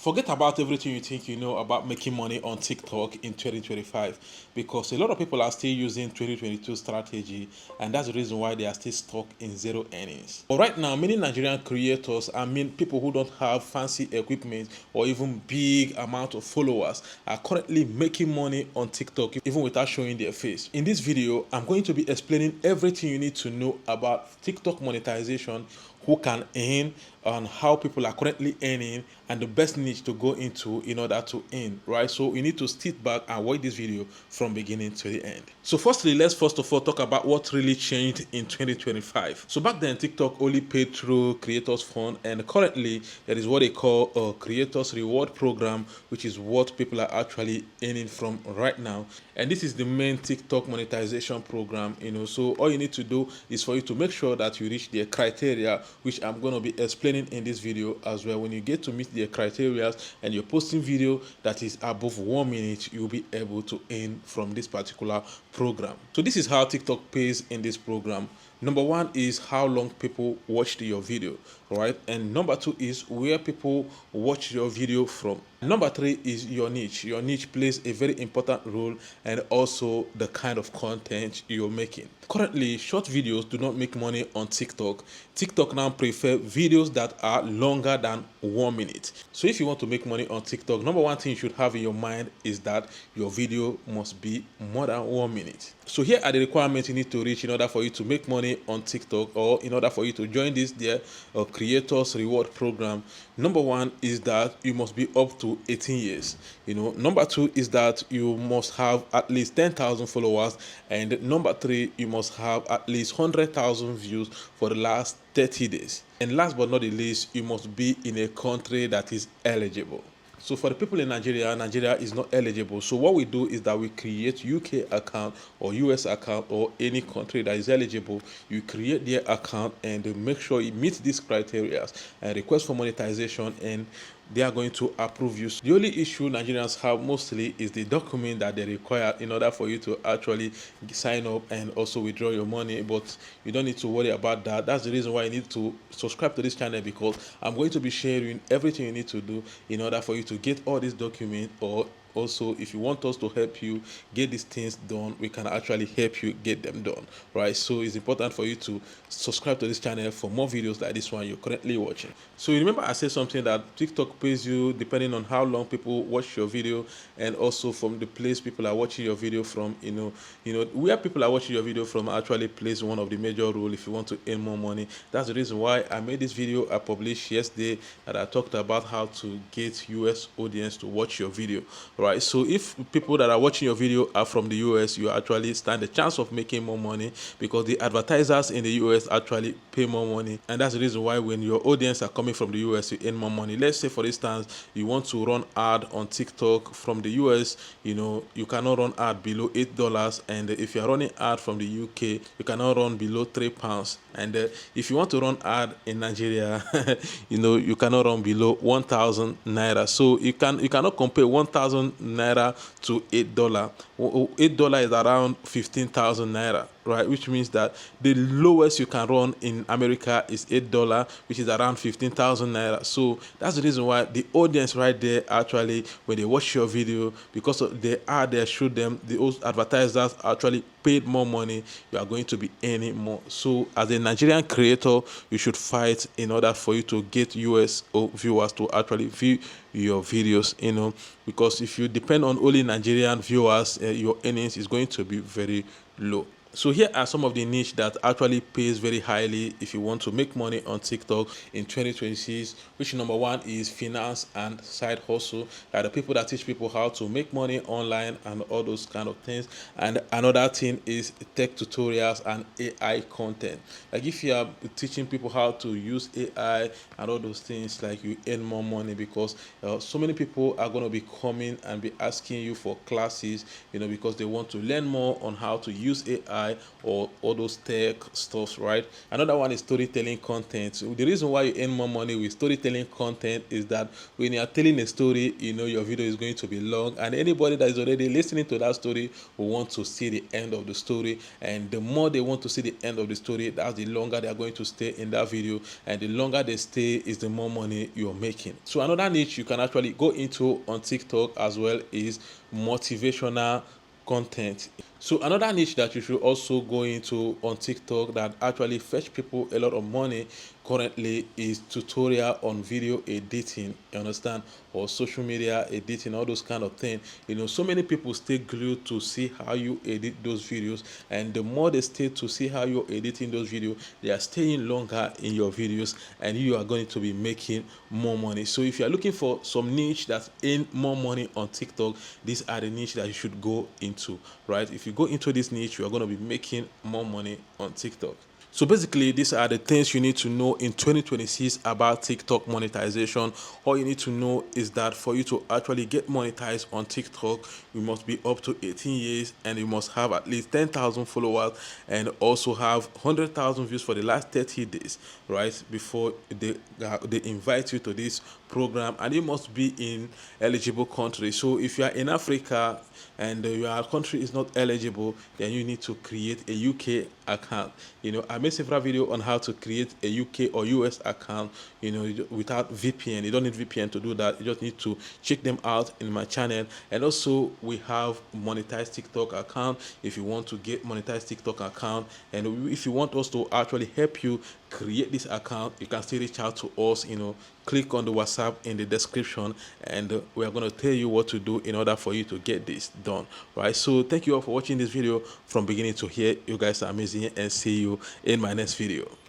Forget about everything you think you know about making money on TikTok in 2025 because a lot of people are still using 2022 strategy, and that's the reason why they are still stuck in zero earnings. But right now, many Nigerian creators, people who don't have fancy equipment or even big amount of followers, are currently making money on TikTok even without showing their face. In this video, I'm going to be explaining everything you need to know about TikTok monetization, who can earn, and how people are currently earning, and the best niche to go into in order to earn, right? So you need to sit back and watch this video from beginning to the end. So firstly, let's first of all talk about what really changed in 2025. So back then, TikTok only paid through Creators Fund, and currently there is what they call a Creators Reward Program, which is what people are actually earning from right now. And this is the main TikTok monetization program, So all you need to do is for you to make sure that you reach the criteria, which I'm going to be explaining in this video as well. When you get to meet the criteria and you're posting video that is above 1 minute, you'll be able to earn from this particular program. So this is how TikTok pays in this program. Number one is how long people watched your video, right? And number two is where people watch your video from. Number three is your niche. Your niche plays a very important role, and also the kind of content you're making. Currently, short videos do not make money on TikTok. TikTok now prefer videos that are longer than 1 minute. So if you want to make money on TikTok, number one thing you should have in your mind is that your video must be more than 1 minute. So here are the requirements you need to reach in order for you to make money on TikTok, or in order for you to join this creators reward program. Number one is that you must be up to 18 years. Number two is that you must have at least 10,000 followers, and number three, you must have at least 100,000 views for the last 30 days. And last but not the least, you must be in a country that is eligible. So for the people in Nigeria, Nigeria is not eligible. So what we do is that we create UK account or US account or any country that is eligible. You create their account and make sure it meets these criteria and request for monetization, and they are going to approve you. The only issue Nigerians have mostly is the document that they require in order for you to actually sign up and also withdraw your money, but you don't need to worry about that. That's the reason why you need to subscribe to this channel, because I'm going to be sharing everything you need to do in order for you to get all these documents, or also if you want us to help you get these things done, we can actually help you get them done, right? So it's important for you to subscribe to this channel for more videos like this one you're currently watching. So you remember I said something that TikTok pays you depending on how long people watch your video, and also from the place people are watching your video from. Where people are watching your video from actually plays one of the major role if you want to earn more money. That's the reason why I made this video I published yesterday, that I talked about how to get US audience to watch your video, right? So if people that are watching your video are from the US, you actually stand a chance of making more money, because the advertisers in the US actually pay more money. And that's the reason why when your audience are coming from the US, you earn more money. Let's say for instance you want to run ad on TikTok from the US, you cannot run ad below $8, and if you are running ad from the UK, you cannot run below £3. And if you want to run ad in Nigeria, you cannot run below 1,000 naira. So you cannot compare 1,000 naira to $8. $8 is around 15,000 naira, right? Which means that the lowest you can run in America is $8, which is around 15,000 naira. So that's the reason why the audience right there, actually when they watch your video, because of the ad they show them, the advertisers actually paid more money, you are going to be earning more. So as a Nigerian creator, you should fight in order for you to get US viewers to actually view your videos, because if you depend on only Nigerian viewers, your earnings is going to be very low. So here are some of the niche that actually pays very highly if you want to make money on TikTok in 2026, which number one is finance and side hustle, like the people that teach people how to make money online and all those kind of things. And another thing is tech tutorials and AI content. Like if you are teaching people how to use AI and all those things, like you earn more money, because so many people are going to be coming and be asking you for classes, because they want to learn more on how to use AI AI or all those tech stuff, right? Another one is storytelling content. So the reason why you earn more money with storytelling content is that when you are telling a story, your video is going to be long, and anybody that is already listening to that story will want to see the end of the story. And the more they want to see the end of the story, that's the longer they are going to stay in that video, and the longer they stay is the more money you're making. So another niche you can actually go into on TikTok as well is motivational content. So another niche that you should also go into on TikTok that actually fetch people a lot of money currently is tutorial on video editing, you understand, or social media editing, all those kind of things. So many people stay glued to see how you edit those videos, and the more they stay to see how you're editing those videos, they are staying longer in your videos, and you are going to be making more money. So if you are looking for some niche that earn more money on TikTok, these are the niche that you should go into, right? If you go into this niche, you are going to be making more money on TikTok. So basically, these are the things you need to know in 2026 about TikTok monetization. All you need to know is that for you to actually get monetized on TikTok, you must be up to 18 years and you must have at least 10,000 followers and also have 100,000 views for the last 30 days, right? Before they invite you to this program, and you must be in eligible country. So if you are in Africa and your country is not eligible, then you need to create a UK account. I made several videos on how to create a UK or US account, without VPN. You don't need VPN to do that. You just need to check them out in my channel. And also we have monetized TikTok account if you want to get monetized TikTok account. And if you want us to actually help you create this account, you can still reach out to us. Click on the WhatsApp in the description, and we are going to tell you what to do in order for you to get this done, right? So thank you all for watching this video from beginning to here. You guys are amazing, and see you in my next video.